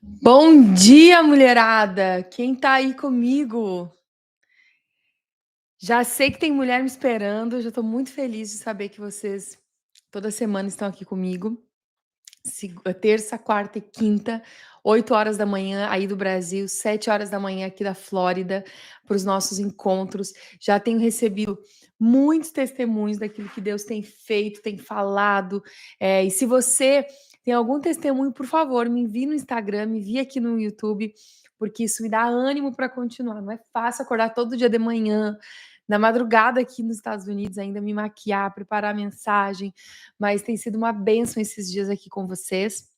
Bom dia, mulherada! Quem tá aí comigo? Já sei que tem mulher me esperando, já tô muito feliz de saber que vocês toda semana estão aqui comigo. Terça, quarta e quinta, 8 horas da manhã aí do Brasil, 7 horas da manhã aqui da Flórida, para os nossos encontros. Já tenho recebido muitos testemunhos daquilo que Deus tem feito, tem falado. E se você tem algum testemunho, por favor, me envie no Instagram, me envie aqui no YouTube, porque isso me dá ânimo para continuar. Não é fácil acordar todo dia de manhã, na madrugada aqui nos Estados Unidos, ainda me maquiar, preparar a mensagem, mas tem sido uma bênção esses dias aqui com vocês.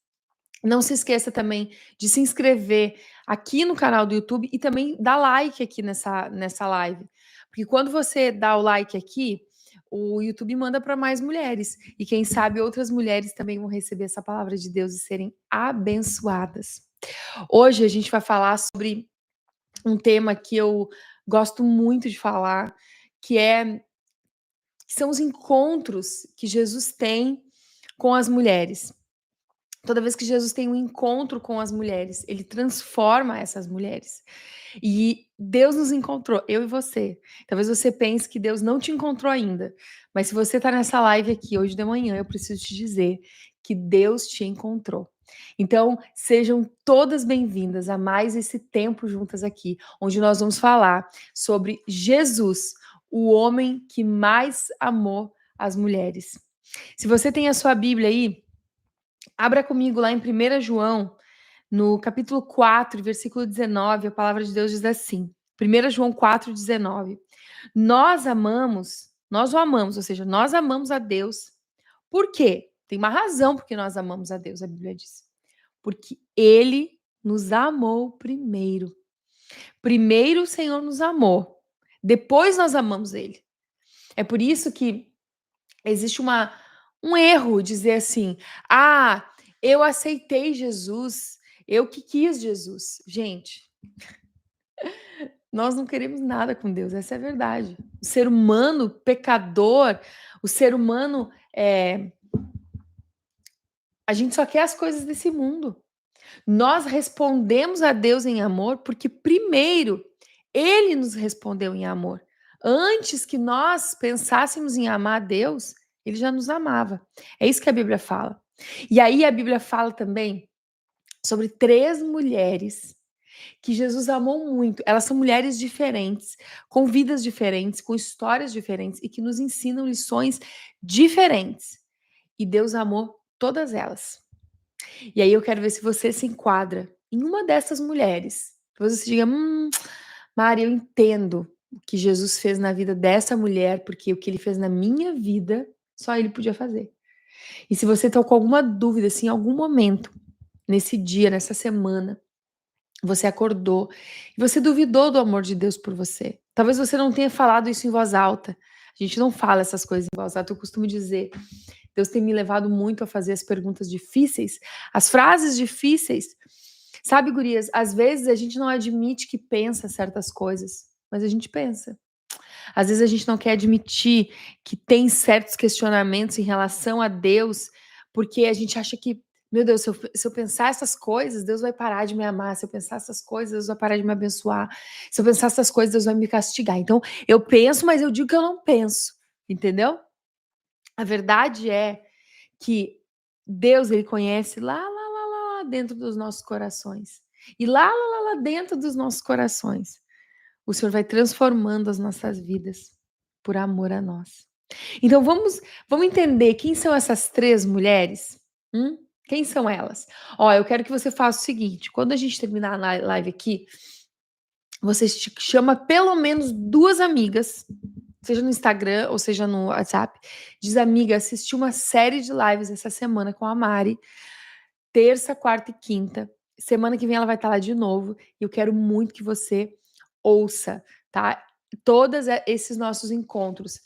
Não se esqueça também de se inscrever aqui no canal do YouTube e também dar like aqui nessa live. Porque quando você dá o like aqui, o YouTube manda para mais mulheres. E quem sabe outras mulheres também vão receber essa palavra de Deus e serem abençoadas. Hoje a gente vai falar sobre um tema que eu gosto muito de falar, que são os encontros que Jesus tem com as mulheres. Toda vez que Jesus tem um encontro com as mulheres, ele transforma essas mulheres. E Deus nos encontrou, eu e você. Talvez você pense que Deus não te encontrou ainda, mas se você está nessa live aqui hoje de manhã, eu preciso te dizer que Deus te encontrou. Então, sejam todas bem-vindas a mais esse tempo juntas aqui, onde nós vamos falar sobre Jesus, o homem que mais amou as mulheres. Se você tem a sua Bíblia aí, abra comigo lá em 1 João, no capítulo 4, versículo 19, a palavra de Deus diz assim, 1 João 4, 19. Nós o amamos, ou seja, nós amamos a Deus. Por quê? Tem uma razão porque nós amamos a Deus, a Bíblia diz. Porque Ele nos amou primeiro. Primeiro o Senhor nos amou, depois nós amamos Ele. É por isso que existe um erro dizer assim, eu aceitei Jesus, eu que quis Jesus. Gente, nós não queremos nada com Deus, essa é a verdade. O ser humano pecador, o ser humano, a gente só quer as coisas desse mundo. Nós respondemos a Deus em amor porque primeiro Ele nos respondeu em amor. Antes que nós pensássemos em amar a Deus, Ele já nos amava. É isso que a Bíblia fala. E aí a Bíblia fala também sobre 3 mulheres que Jesus amou muito. Elas são mulheres diferentes, com vidas diferentes, com histórias diferentes e que nos ensinam lições diferentes. E Deus amou todas elas. E aí eu quero ver se você se enquadra em uma dessas mulheres. Talvez você diga, Mari, eu entendo o que Jesus fez na vida dessa mulher, porque o que ele fez na minha vida, só ele podia fazer. E se você está com alguma dúvida, assim, em algum momento, nesse dia, nessa semana, você acordou e você duvidou do amor de Deus por você. Talvez você não tenha falado isso em voz alta. A gente não fala essas coisas em voz alta. Eu costumo dizer, Deus tem me levado muito a fazer as perguntas difíceis, as frases difíceis. Sabe, gurias, às vezes a gente não admite que pensa certas coisas, mas a gente pensa. Às vezes a gente não quer admitir que tem certos questionamentos em relação a Deus, porque a gente acha que, meu Deus, se eu pensar essas coisas, Deus vai parar de me amar. Se eu pensar essas coisas, Deus vai parar de me abençoar. Se eu pensar essas coisas, Deus vai me castigar. Então, eu penso, mas eu digo que eu não penso. Entendeu? A verdade é que Deus, ele conhece lá dentro dos nossos corações. E lá dentro dos nossos corações, o Senhor vai transformando as nossas vidas por amor a nós. Então vamos entender quem são essas 3 mulheres? Quem são elas? Ó, eu quero que você faça o seguinte, quando a gente terminar a live aqui, você chama pelo menos 2 amigas, seja no Instagram ou seja no WhatsApp, diz, amiga, assisti uma série de lives essa semana com a Mari, terça, quarta e quinta. Semana que vem ela vai estar lá de novo e eu quero muito que você ouça, tá? Todos esses nossos encontros.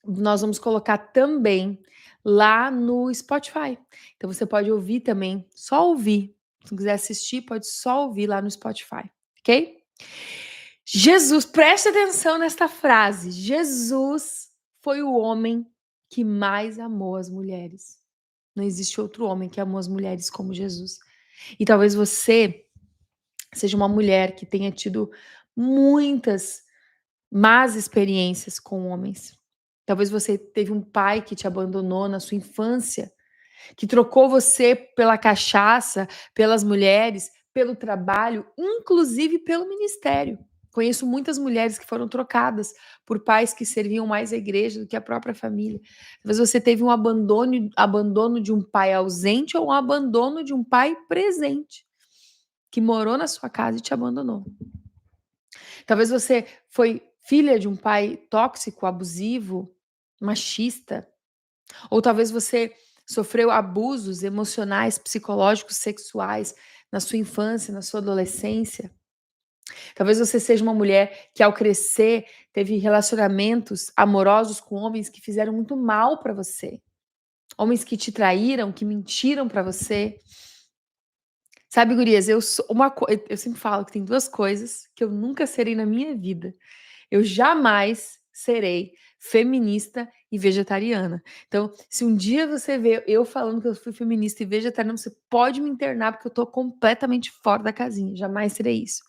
Nós vamos colocar também lá no Spotify. Então você pode ouvir também, só ouvir. Se não quiser assistir, pode só ouvir lá no Spotify, ok? Jesus, preste atenção nesta frase. Jesus foi o homem que mais amou as mulheres. Não existe outro homem que amou as mulheres como Jesus. E talvez você seja uma mulher que tenha tido muitas más experiências com homens. Talvez você teve um pai que te abandonou na sua infância, que trocou você pela cachaça, pelas mulheres, pelo trabalho, inclusive pelo ministério. Conheço muitas mulheres que foram trocadas por pais que serviam mais a igreja do que a própria família. Talvez você teve um abandono de um pai ausente ou um abandono de um pai presente, que morou na sua casa e te abandonou. Talvez você foi filha de um pai tóxico, abusivo, machista, ou talvez você sofreu abusos emocionais, psicológicos, sexuais na sua infância, na sua adolescência. Talvez você seja uma mulher que ao crescer teve relacionamentos amorosos com homens que fizeram muito mal para você. Homens que te traíram, que mentiram para você. Sabe, gurias, eu sempre falo que tem duas coisas que eu nunca serei na minha vida. Eu jamais serei feminista e vegetariana. Então, se um dia você vê eu falando que eu fui feminista e vegetariana, você pode me internar porque eu tô completamente fora da casinha. Jamais serei isso.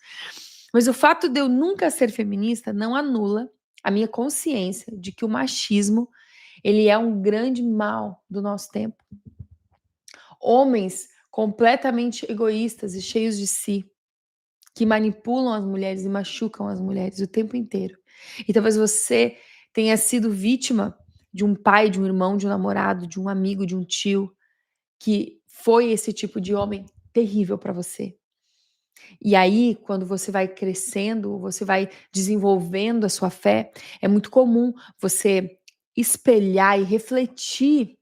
Mas o fato de eu nunca ser feminista não anula a minha consciência de que o machismo, ele é um grande mal do nosso tempo. Homens completamente egoístas e cheios de si, que manipulam as mulheres e machucam as mulheres o tempo inteiro. E talvez você tenha sido vítima de um pai, de um irmão, de um namorado, de um amigo, de um tio, que foi esse tipo de homem terrível para você. E aí, quando você vai crescendo, você vai desenvolvendo a sua fé, é muito comum você espelhar e refletir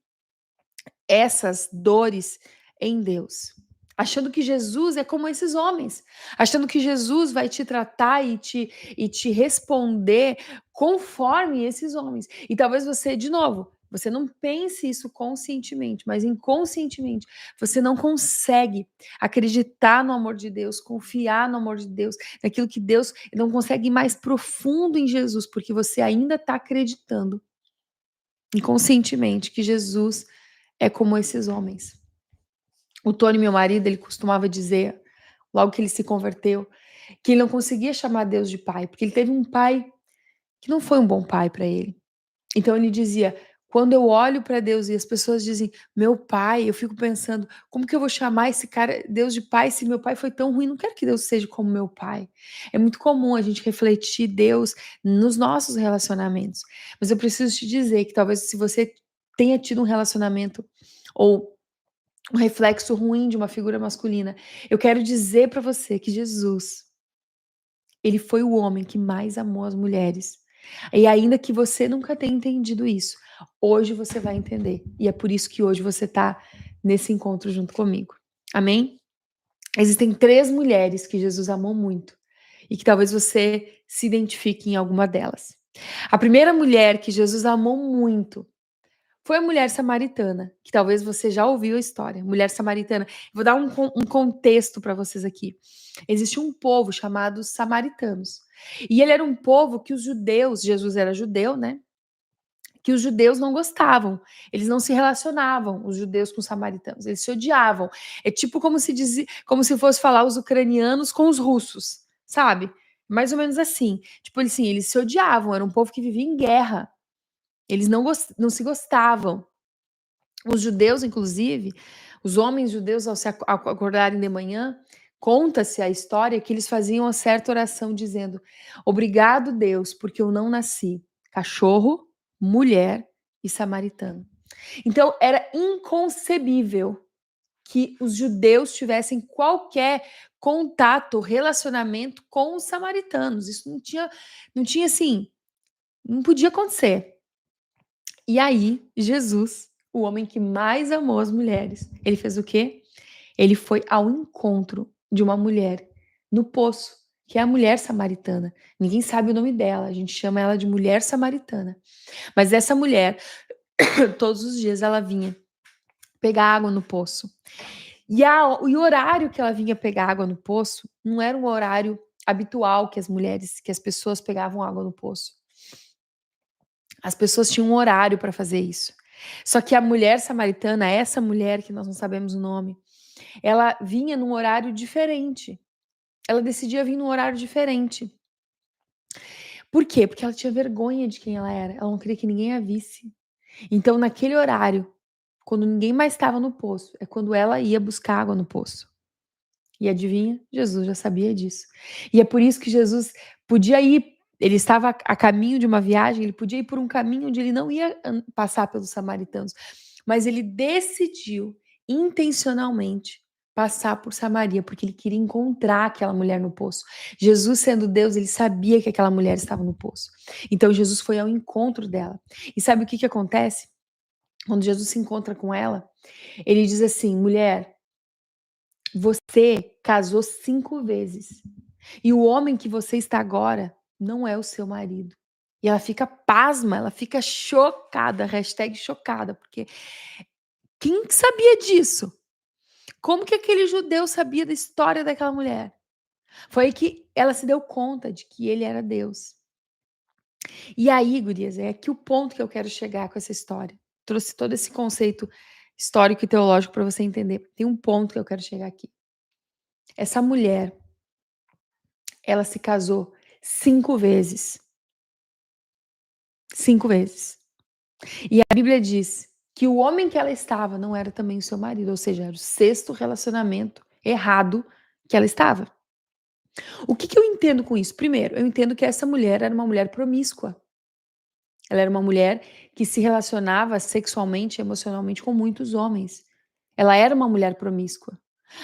essas dores em Deus. Achando que Jesus é como esses homens, achando que Jesus vai te tratar e te responder conforme esses homens. E talvez você, de novo, você não pense isso conscientemente, mas inconscientemente, você não consegue acreditar no amor de Deus, confiar no amor de Deus, naquilo que Deus não consegue ir mais profundo em Jesus, porque você ainda está acreditando inconscientemente que Jesus é como esses homens. O Tony, meu marido, ele costumava dizer, logo que ele se converteu, que ele não conseguia chamar Deus de pai, porque ele teve um pai que não foi um bom pai para ele. Então ele dizia: quando eu olho para Deus e as pessoas dizem meu pai, eu fico pensando, como que eu vou chamar esse cara Deus de pai se meu pai foi tão ruim? Não quero que Deus seja como meu pai. É muito comum a gente refletir Deus nos nossos relacionamentos. Mas eu preciso te dizer que talvez se você tenha tido um relacionamento ou um reflexo ruim de uma figura masculina, eu quero dizer para você que Jesus, ele foi o homem que mais amou as mulheres. E ainda que você nunca tenha entendido isso, hoje você vai entender. E é por isso que hoje você está nesse encontro junto comigo. Amém? Existem 3 mulheres que Jesus amou muito e que talvez você se identifique em alguma delas. A primeira mulher que Jesus amou muito foi a mulher samaritana, que talvez você já ouviu a história. Mulher samaritana. Vou dar um contexto para vocês aqui. Existe um povo chamado samaritanos. E ele era um povo que os judeus, Jesus era judeu, né? Que os judeus não gostavam. Eles não se relacionavam, os judeus com os samaritanos. Eles se odiavam. É tipo como se fosse falar os ucranianos com os russos, sabe? Mais ou menos assim. Tipo assim, eles se odiavam. Era um povo que vivia em guerra. Eles não se gostavam. Os judeus, inclusive, os homens judeus, ao se acordarem de manhã, conta-se a história que eles faziam uma certa oração dizendo: obrigado, Deus, porque eu não nasci cachorro, mulher e samaritano. Então, era inconcebível que os judeus tivessem qualquer contato, relacionamento com os samaritanos. Isso não tinha assim, não podia acontecer. E aí, Jesus, o homem que mais amou as mulheres, ele fez o quê? Ele foi ao encontro de uma mulher no poço, que é a mulher samaritana. Ninguém sabe o nome dela, a gente chama ela de mulher samaritana. Mas essa mulher, todos os dias ela vinha pegar água no poço. E o horário que ela vinha pegar água no poço não era um horário habitual que as pessoas pegavam água no poço. As pessoas tinham um horário para fazer isso. Só que a mulher samaritana, essa mulher que nós não sabemos o nome, ela vinha num horário diferente. Ela decidia vir num horário diferente. Por quê? Porque ela tinha vergonha de quem ela era. Ela não queria que ninguém a visse. Então, naquele horário, quando ninguém mais estava no poço, é quando ela ia buscar água no poço. E adivinha? Jesus já sabia disso. E é por isso que Jesus podia ir, ele estava a caminho de uma viagem, ele podia ir por um caminho onde ele não ia passar pelos samaritanos, mas ele decidiu intencionalmente passar por Samaria, porque ele queria encontrar aquela mulher no poço. Jesus, sendo Deus, ele sabia que aquela mulher estava no poço. Então Jesus foi ao encontro dela. E sabe o que acontece? Quando Jesus se encontra com ela, ele diz assim: mulher, você casou 5 vezes. E o homem que você está agora não é o seu marido. E ela fica pasma, ela fica chocada, hashtag chocada, porque quem sabia disso? Como que aquele judeu sabia da história daquela mulher? Foi aí que ela se deu conta de que ele era Deus. E aí, gurias, é aqui o ponto que eu quero chegar com essa história. Trouxe todo esse conceito histórico e teológico para você entender. Tem um ponto que eu quero chegar aqui. Essa mulher, ela se casou 5 vezes. 5 vezes. E a Bíblia diz que o homem que ela estava não era também o seu marido, ou seja, era o 6º relacionamento errado que ela estava. O que eu entendo com isso? Primeiro, eu entendo que essa mulher era uma mulher promíscua. Ela era uma mulher que se relacionava sexualmente e emocionalmente com muitos homens. Ela era uma mulher promíscua.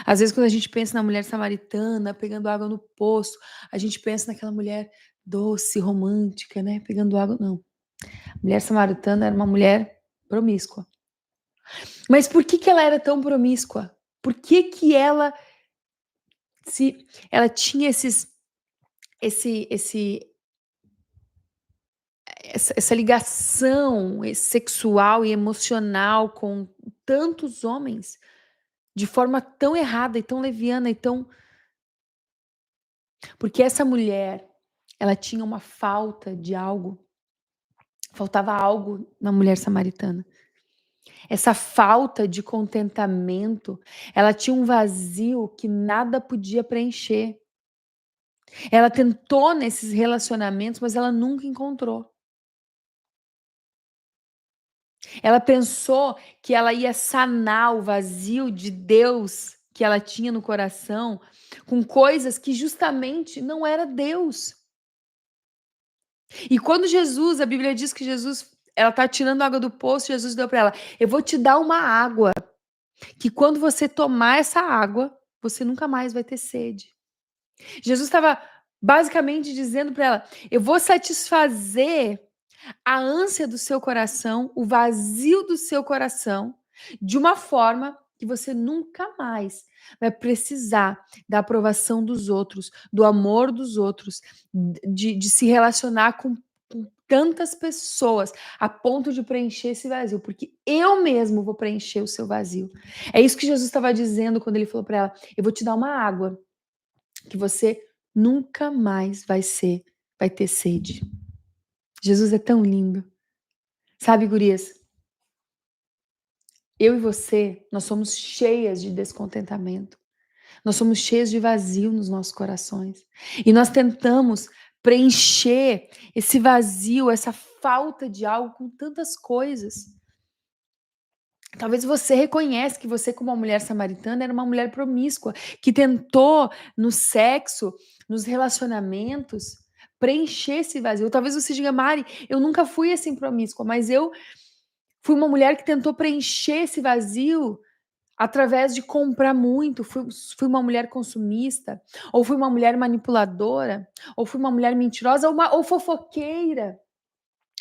Às vezes, quando a gente pensa na mulher samaritana pegando água no poço, a gente pensa naquela mulher doce, romântica, né? Pegando água. Não. A mulher samaritana era uma mulher promíscua. Mas por que ela era tão promíscua? Por que ela tinha essa ligação sexual e emocional com tantos homens de forma tão errada e tão leviana e tão... Porque essa mulher, ela tinha uma falta de algo, faltava algo na mulher samaritana. Essa falta de contentamento, ela tinha um vazio que nada podia preencher. Ela tentou nesses relacionamentos, mas ela nunca encontrou. Ela pensou que ela ia sanar o vazio de Deus que ela tinha no coração com coisas que justamente não era Deus. E quando Jesus, a Bíblia diz que Jesus, ela tá tirando água do poço, Jesus deu para ela: "Eu vou te dar uma água que quando você tomar essa água, você nunca mais vai ter sede". Jesus estava basicamente dizendo para ela: "Eu vou satisfazer a ânsia do seu coração, o vazio do seu coração, de uma forma que você nunca mais vai precisar da aprovação dos outros, do amor dos outros, de se relacionar com tantas pessoas a ponto de preencher esse vazio, porque eu mesmo vou preencher o seu vazio". É isso que Jesus estava dizendo quando ele falou para ela: "Eu vou te dar uma água que você nunca mais vai ter sede". Jesus é tão lindo. Sabe, gurias, eu e você, nós somos cheias de descontentamento. Nós somos cheias de vazio nos nossos corações. E nós tentamos preencher esse vazio, essa falta de algo com tantas coisas. Talvez você reconheça que você, como uma mulher samaritana, era uma mulher promíscua, que tentou no sexo, nos relacionamentos, preencher esse vazio. Talvez você diga: "Mari, eu nunca fui assim promíscua, mas eu fui uma mulher que tentou preencher esse vazio através de comprar muito, fui uma mulher consumista, ou fui uma mulher manipuladora, ou fui uma mulher mentirosa, ou fofoqueira,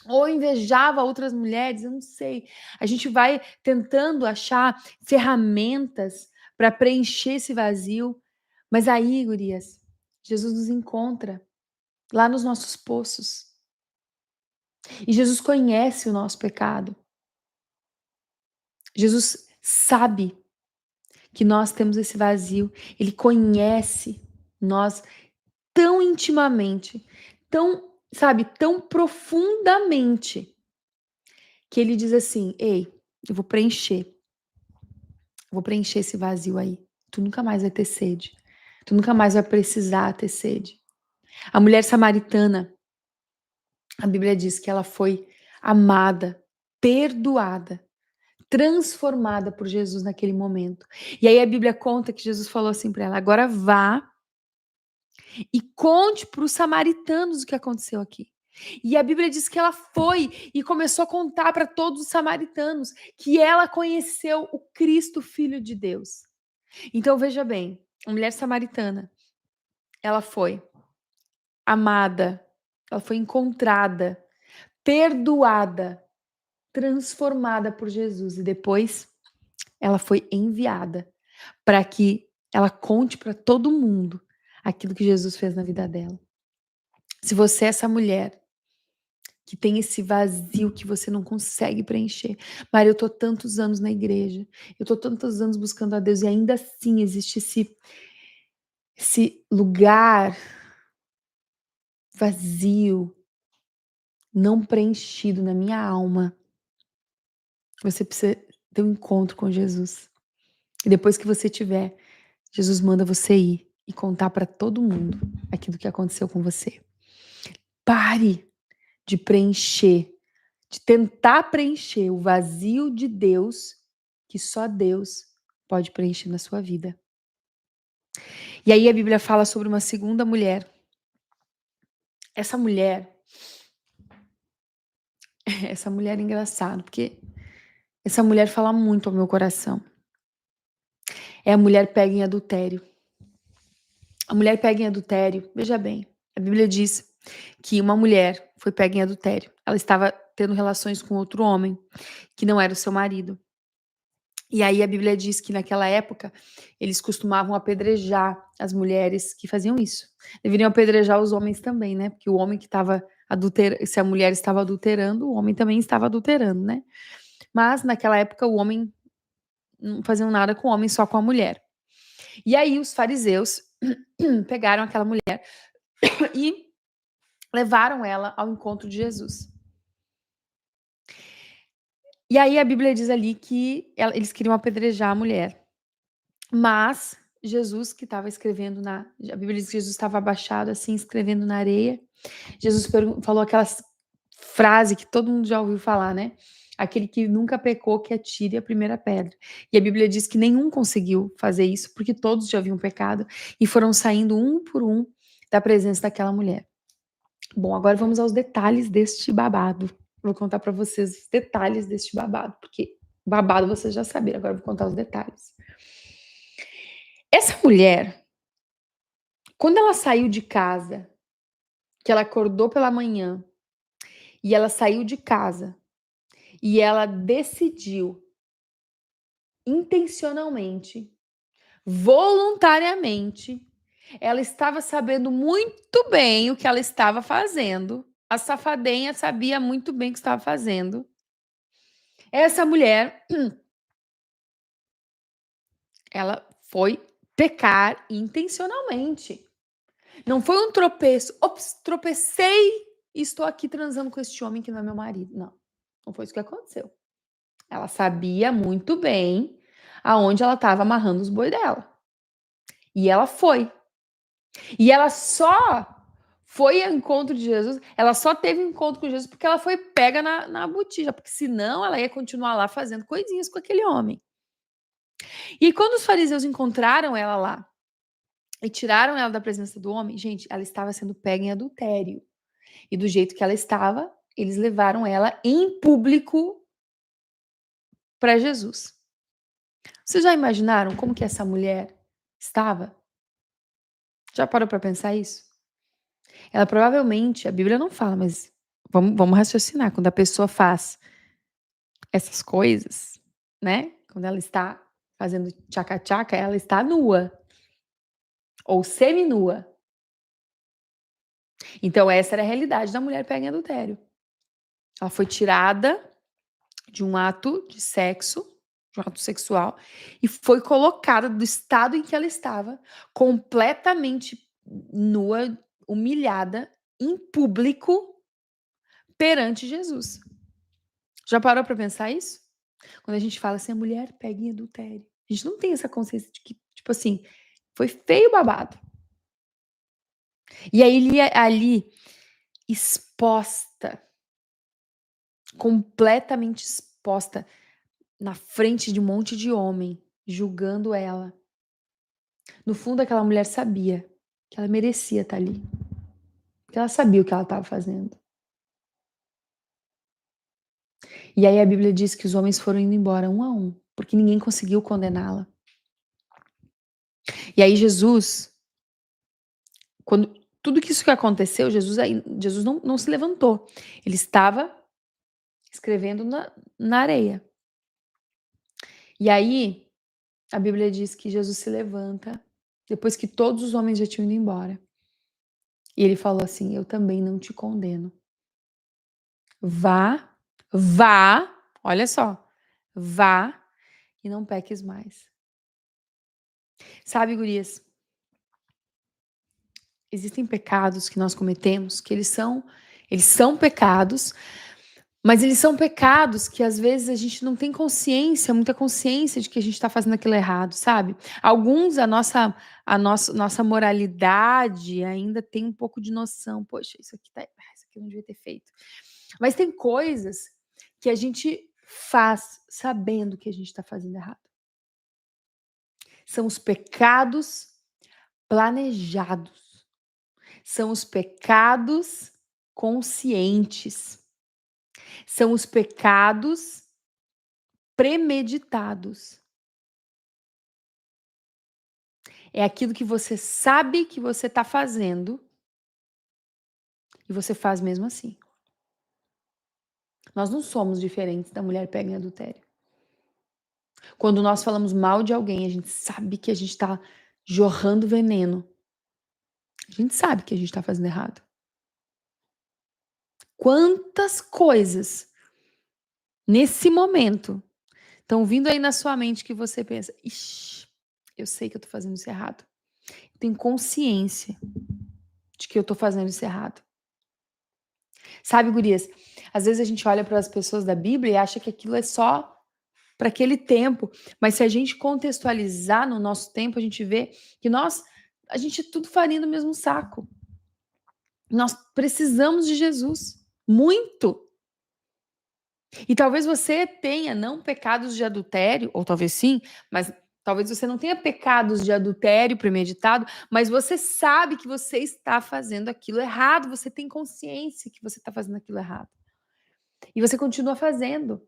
ou invejava outras mulheres, eu não sei". A gente vai tentando achar ferramentas para preencher esse vazio, mas aí, gurias, Jesus nos encontra lá nos nossos poços. E Jesus conhece o nosso pecado. Jesus sabe que nós temos esse vazio, ele conhece nós tão intimamente, tão, sabe, tão profundamente, que ele diz assim: "Ei, eu vou preencher esse vazio aí. Tu nunca mais vai ter sede. Tu nunca mais vai precisar ter sede." A mulher samaritana, a Bíblia diz que ela foi amada, perdoada, transformada por Jesus naquele momento. E aí a Bíblia conta que Jesus falou assim para ela: "Agora vá e conte para os samaritanos o que aconteceu aqui." E a Bíblia diz que ela foi e começou a contar para todos os samaritanos que ela conheceu o Cristo, Filho de Deus. Então veja bem, a mulher samaritana, ela foi amada, ela foi encontrada, perdoada, transformada por Jesus e depois ela foi enviada para que ela conte para todo mundo aquilo que Jesus fez na vida dela. Se você é essa mulher que tem esse vazio que você não consegue preencher. Maria, eu tô tantos anos na igreja, eu tô tantos anos buscando a Deus e ainda assim existe esse lugar vazio, não preenchido na minha alma. Você precisa ter um encontro com Jesus. E depois que você tiver, Jesus manda você ir e contar para todo mundo aquilo que aconteceu com você. Pare de preencher, de tentar preencher o vazio de Deus que só Deus pode preencher na sua vida. E aí a Bíblia fala sobre uma segunda mulher. Essa mulher, essa mulher é engraçada, porque essa mulher fala muito ao meu coração. É a mulher pega em adultério. A mulher pega em adultério, veja bem, a Bíblia diz que uma mulher foi pega em adultério. Ela estava tendo relações com outro homem, que não era o seu marido. E aí a Bíblia diz que naquela época eles costumavam apedrejar as mulheres que faziam isso. Deveriam apedrejar os homens também, né? Porque o homem que estava adulterando, se a mulher estava adulterando, o homem também estava adulterando, né? Mas naquela época o homem não faziam nada com o homem, só com a mulher. E aí os fariseus pegaram aquela mulher e levaram ela ao encontro de Jesus. E aí a Bíblia diz ali que eles queriam apedrejar a mulher. Mas Jesus, que estava escrevendo a Bíblia diz que Jesus estava abaixado assim, escrevendo na areia. Jesus falou aquela frase que todo mundo já ouviu falar, né? Aquele que nunca pecou, que atire a primeira pedra. E a Bíblia diz que nenhum conseguiu fazer isso, porque todos já haviam pecado e foram saindo um por um da presença daquela mulher. Bom, agora vamos aos detalhes deste babado. Vou contar para vocês os detalhes deste babado, porque babado vocês já saberam, agora eu vou contar os detalhes. Essa mulher, quando ela saiu de casa, que ela acordou pela manhã, e ela saiu de casa, e ela decidiu intencionalmente, voluntariamente, ela estava sabendo muito bem o que ela estava fazendo. A safadinha sabia muito bem o que estava fazendo. Essa mulher, ela foi pecar intencionalmente. Não foi um tropeço. Ops, tropecei e estou aqui transando com este homem que não é meu marido. Não, não foi isso que aconteceu. Ela sabia muito bem aonde ela estava amarrando os boi dela. E ela foi. E ela só foi ao encontro de Jesus, ela só teve um encontro com Jesus porque ela foi pega na botija, porque senão ela ia continuar lá fazendo coisinhas com aquele homem. E quando os fariseus encontraram ela lá e tiraram ela da presença do homem, gente, ela estava sendo pega em adultério. E do jeito que ela estava, eles levaram ela em público para Jesus. Vocês já imaginaram como que essa mulher estava? Já parou para pensar isso? Ela provavelmente, a Bíblia não fala, mas vamos raciocinar. Quando a pessoa faz essas coisas, né? Quando ela está fazendo tchaca-tchaca, ela está nua ou seminua. Então essa era a realidade da mulher pega em adultério. Ela foi tirada de um ato de sexo, de um ato sexual, e foi colocada do estado em que ela estava, completamente nua, humilhada, em público, perante Jesus. Já parou para pensar isso? Quando a gente fala assim, a mulher pega em adultério. A gente não tem essa consciência de que, tipo assim, foi feio o babado. E aí ele ali exposta, completamente exposta, na frente de um monte de homem, julgando ela. No fundo, aquela mulher sabia que ela merecia estar ali, que ela sabia o que ela estava fazendo. E aí a Bíblia diz que os homens foram indo embora um a um, porque ninguém conseguiu condená-la. E aí Jesus, quando tudo que isso que aconteceu, Jesus não se levantou. Ele estava escrevendo na areia. E aí a Bíblia diz que Jesus se levanta, depois que todos os homens já tinham ido embora. E ele falou assim: eu também não te condeno. Vá, vá, olha só, vá e não peques mais. Sabe, gurias, existem pecados que nós cometemos que eles são pecados, mas eles são pecados que às vezes a gente não tem consciência, muita consciência de que a gente está fazendo aquilo errado, sabe? Alguns, a nossa moralidade ainda tem um pouco de noção. Poxa, isso aqui eu não devia ter feito. Mas tem coisas que a gente faz sabendo que a gente está fazendo errado. São os pecados planejados. São os pecados conscientes. São os pecados premeditados. É aquilo que você sabe que você está fazendo e você faz mesmo assim. Nós não somos diferentes da mulher pega em adultério. Quando nós falamos mal de alguém, a gente sabe que a gente está jorrando veneno. A gente sabe que a gente está fazendo errado. Quantas coisas nesse momento estão vindo aí na sua mente que você pensa, ixi, eu sei que eu tô fazendo isso errado. Eu tenho consciência de que eu tô fazendo isso errado. Sabe, gurias, às vezes a gente olha para as pessoas da Bíblia e acha que aquilo é só para aquele tempo, mas se a gente contextualizar no nosso tempo, a gente vê que a gente é tudo farinha do mesmo saco. Nós precisamos de Jesus, muito. E talvez você tenha não pecados de adultério, ou talvez sim, mas talvez você não tenha pecados de adultério premeditado, mas você sabe que você está fazendo aquilo errado, você tem consciência que você está fazendo aquilo errado. E você continua fazendo.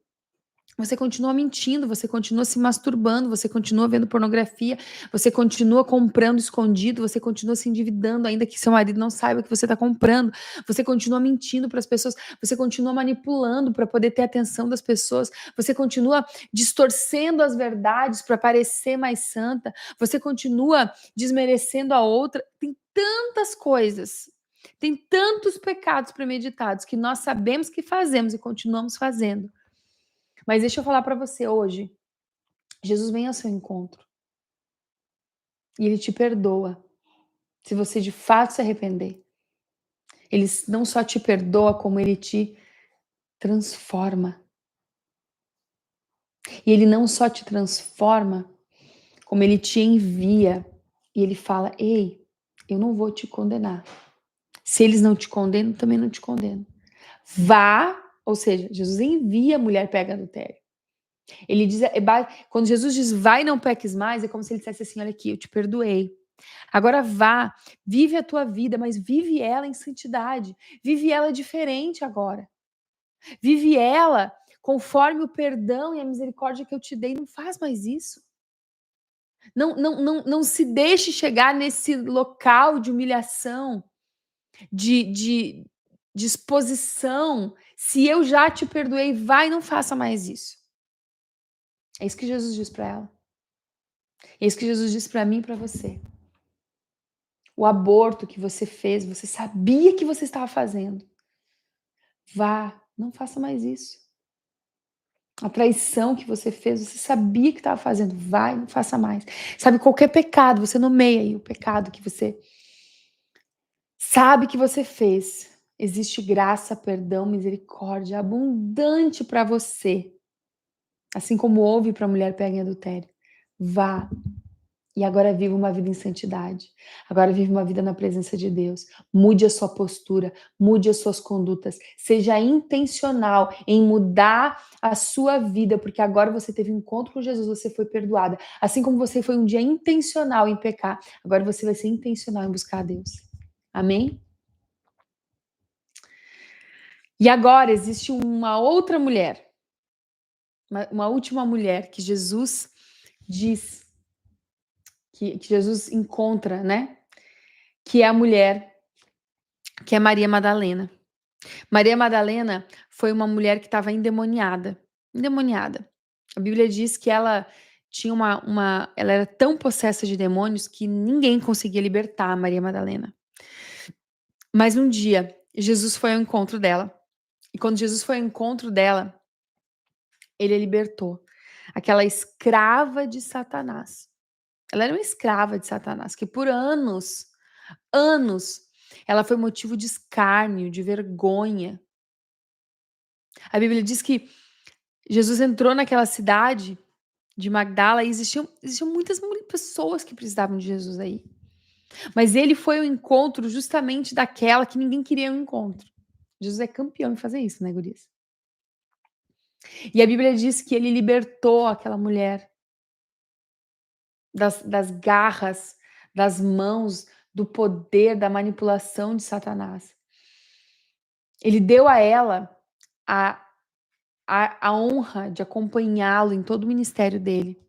Você continua mentindo, você continua se masturbando, você continua vendo pornografia, você continua comprando escondido, você continua se endividando, ainda que seu marido não saiba que você está comprando, você continua mentindo para as pessoas, você continua manipulando para poder ter a atenção das pessoas, você continua distorcendo as verdades para parecer mais santa, você continua desmerecendo a outra. Tem tantas coisas, tem tantos pecados premeditados que nós sabemos que fazemos e continuamos fazendo. Mas deixa eu falar para você hoje, Jesus vem ao seu encontro e ele te perdoa, se você de fato se arrepender. Ele não só te perdoa, como ele te transforma. E ele não só te transforma, como ele te envia. E ele fala: ei, eu não vou te condenar. Se eles não te condenam, também não te condeno. Vá, ou seja, Jesus envia a mulher pega adultério. Ele diz, quando Jesus diz vai, não peques mais, é como se ele dissesse assim: olha aqui, eu te perdoei. Agora vá, vive a tua vida, mas vive ela em santidade. Vive ela diferente agora. Vive ela conforme o perdão e a misericórdia que eu te dei. Não faz mais isso. Não se deixe chegar nesse local de humilhação, de exposição. Se eu já te perdoei, vai, não faça mais isso. É isso que Jesus diz para ela. É isso que Jesus diz para mim e para você. O aborto que você fez, você sabia que você estava fazendo. Vá, não faça mais isso. A traição que você fez, você sabia que estava fazendo. Vai, não faça mais. Sabe, qualquer pecado, você nomeia aí o pecado que você sabe que você fez. Existe graça, perdão, misericórdia abundante para você, assim como houve para a mulher pega em adultério. Vá e agora viva uma vida em santidade. Agora vive uma vida na presença de Deus. Mude a sua postura, mude as suas condutas. Seja intencional em mudar a sua vida, porque agora você teve um encontro com Jesus, você foi perdoada. Assim como você foi um dia intencional em pecar, agora você vai ser intencional em buscar a Deus. Amém? E agora existe uma outra mulher, uma última mulher que Jesus diz, que Jesus encontra, né? Que é a mulher, que é Maria Madalena. Maria Madalena foi uma mulher que estava endemoniada. Endemoniada. A Bíblia diz que ela tinha ela era tão possessa de demônios que ninguém conseguia libertar a Maria Madalena. Mas um dia, Jesus foi ao encontro dela. E quando Jesus foi ao encontro dela, ele a libertou. Aquela escrava de Satanás. Ela era uma escrava de Satanás, que por anos, ela foi motivo de escárnio, de vergonha. A Bíblia diz que Jesus entrou naquela cidade de Magdala e existiam muitas pessoas que precisavam de Jesus aí. Mas ele foi ao encontro justamente daquela que ninguém queria um encontro. Jesus é campeão em fazer isso, né, gurias? E a Bíblia diz que ele libertou aquela mulher das garras, das mãos, do poder, da manipulação de Satanás. Ele deu a ela a honra de acompanhá-lo em todo o ministério dele.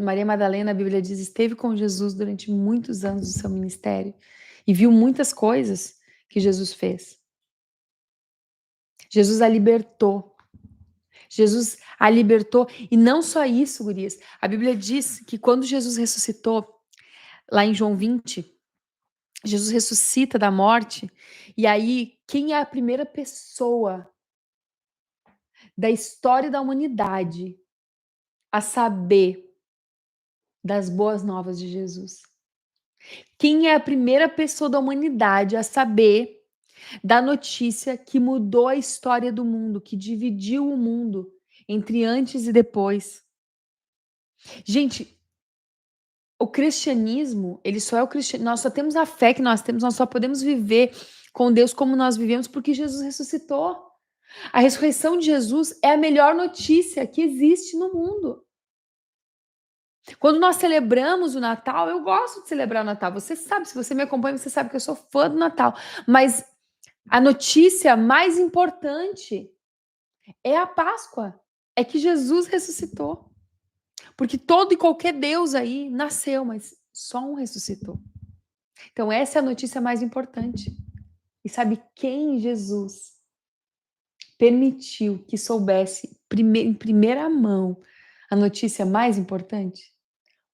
Maria Madalena, a Bíblia diz, esteve com Jesus durante muitos anos do seu ministério e viu muitas coisas que Jesus fez. Jesus a libertou. Jesus a libertou. E não só isso, gurias. A Bíblia diz que quando Jesus ressuscitou, lá em João 20, Jesus ressuscita da morte. E aí, quem é a primeira pessoa da história da humanidade a saber das boas novas de Jesus? Quem é a primeira pessoa da humanidade a saber da notícia que mudou a história do mundo, que dividiu o mundo entre antes e depois? Gente, o cristianismo, ele só é o cristianismo, nós só temos a fé que nós temos, nós só podemos viver com Deus como nós vivemos porque Jesus ressuscitou. A ressurreição de Jesus é a melhor notícia que existe no mundo. Quando nós celebramos o Natal, eu gosto de celebrar o Natal. Você sabe, se você me acompanha, você sabe que eu sou fã do Natal. Mas a notícia mais importante é a Páscoa. É que Jesus ressuscitou. Porque todo e qualquer Deus aí nasceu, mas só um ressuscitou. Então essa é a notícia mais importante. E sabe quem Jesus permitiu que soubesse em primeira mão a notícia mais importante?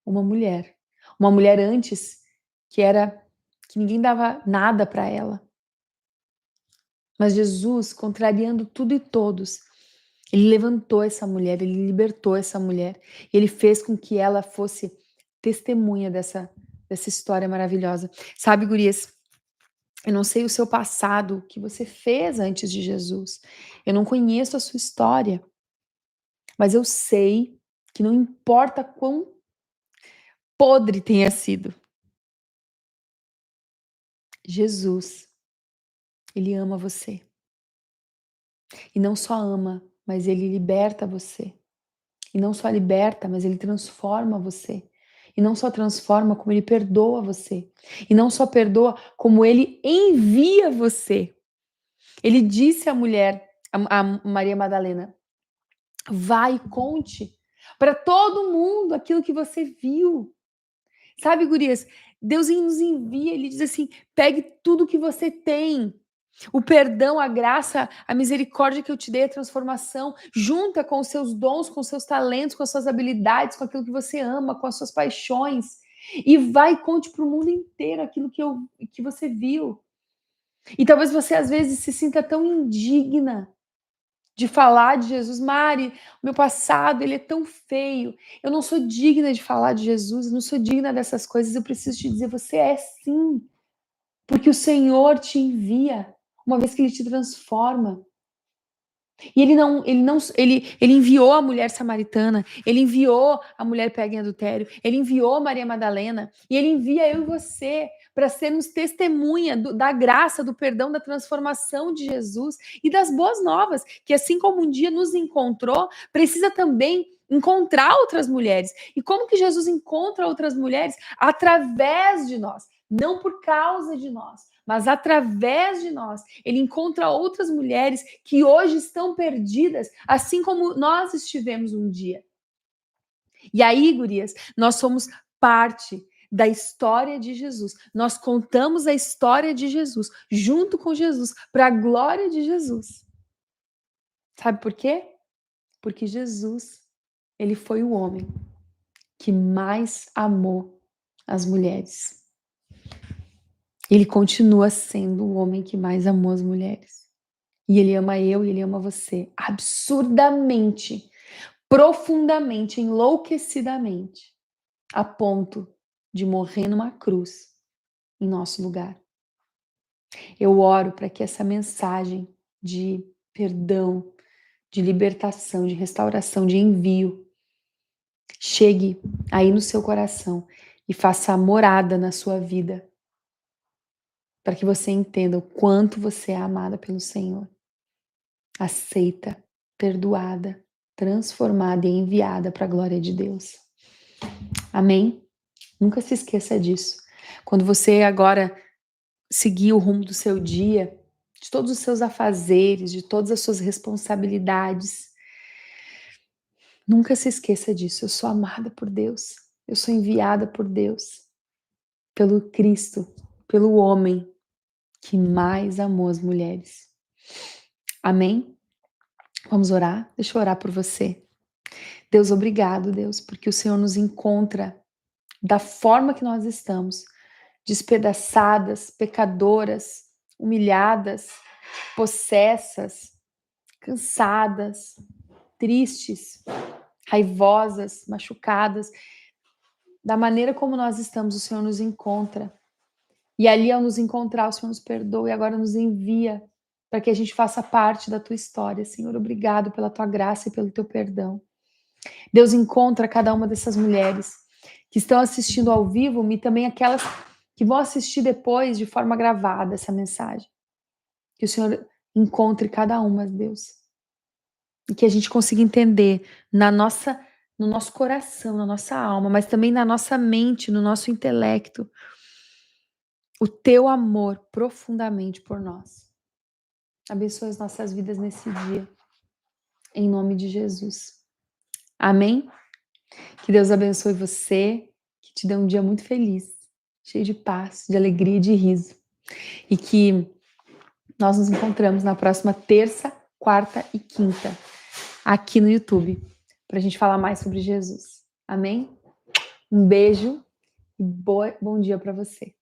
Uma mulher. Uma mulher antes que ninguém dava nada para ela. Mas Jesus, contrariando tudo e todos, ele levantou essa mulher, ele libertou essa mulher, e ele fez com que ela fosse testemunha dessa história maravilhosa. Sabe, gurias, eu não sei o seu passado, o que você fez antes de Jesus. Eu não conheço a sua história, mas eu sei que não importa quão podre tenha sido, Jesus, ele ama você. E não só ama, mas ele liberta você. E não só liberta, mas ele transforma você. E não só transforma, como ele perdoa você. E não só perdoa, como ele envia você. Ele disse à mulher, a Maria Madalena, vai e conte para todo mundo aquilo que você viu. Sabe, gurias, Deus nos envia, ele diz assim, pegue tudo que você tem, o perdão, a graça, a misericórdia que eu te dei, a transformação, junta com os seus dons, com os seus talentos, com as suas habilidades, com aquilo que você ama, com as suas paixões, e vai e conte para o mundo inteiro aquilo que você viu. E talvez você às vezes se sinta tão indigna de falar de Jesus. Mari, o meu passado, ele é tão feio. Eu não sou digna de falar de Jesus, eu não sou digna dessas coisas. Eu preciso te dizer, você é sim, porque o Senhor te envia. uma vez que ele te transforma. E ele enviou a mulher samaritana, ele enviou a mulher pega em adultério, ele enviou Maria Madalena, e ele envia eu e você para sermos testemunha da graça, do perdão, da transformação de Jesus e das boas novas, que assim como um dia nos encontrou, precisa também encontrar outras mulheres. E como que Jesus encontra outras mulheres? Através de nós, não por causa de nós, mas através de nós. Ele encontra outras mulheres que hoje estão perdidas, assim como nós estivemos um dia. E aí, gurias, nós somos parte da história de Jesus. Nós contamos a história de Jesus junto com Jesus, para a glória de Jesus. Sabe por quê? Porque Jesus, ele foi o homem que mais amou as mulheres. Ele continua sendo o homem que mais amou as mulheres. E ele ama eu e ele ama você absurdamente, profundamente, enlouquecidamente, a ponto de morrer numa cruz em nosso lugar. Eu oro para que essa mensagem de perdão, de libertação, de restauração, de envio, chegue aí no seu coração e faça morada na sua vida, para que você entenda o quanto você é amada pelo Senhor, aceita, perdoada, transformada e enviada para a glória de Deus. Amém? Nunca se esqueça disso. Quando você agora seguir o rumo do seu dia, de todos os seus afazeres, de todas as suas responsabilidades, nunca se esqueça disso. Eu sou amada por Deus. Eu sou enviada por Deus, pelo Cristo, pelo homem que mais amou as mulheres. Amém? Vamos orar? Deixa eu orar por você. Deus, obrigado, Deus, porque o Senhor nos encontra da forma que nós estamos, despedaçadas, pecadoras, humilhadas, possessas, cansadas, tristes, raivosas, machucadas. Da maneira como nós estamos, o Senhor nos encontra. E ali, ao nos encontrar, o Senhor nos perdoa e agora nos envia para que a gente faça parte da tua história. Senhor, obrigado pela tua graça e pelo teu perdão. Deus, encontra cada uma dessas mulheres que estão assistindo ao vivo e também aquelas que vão assistir depois de forma gravada essa mensagem. Que o Senhor encontre cada uma, Deus. E que a gente consiga entender no nosso coração, na nossa alma, mas também na nossa mente, no nosso intelecto, o teu amor profundamente por nós. Abençoe as nossas vidas nesse dia, em nome de Jesus. Amém? Que Deus abençoe você, que te dê um dia muito feliz, cheio de paz, de alegria e de riso. E que nós nos encontramos na próxima terça, quarta e quinta, aqui no YouTube, para a gente falar mais sobre Jesus. Amém? Um beijo e bom dia para você.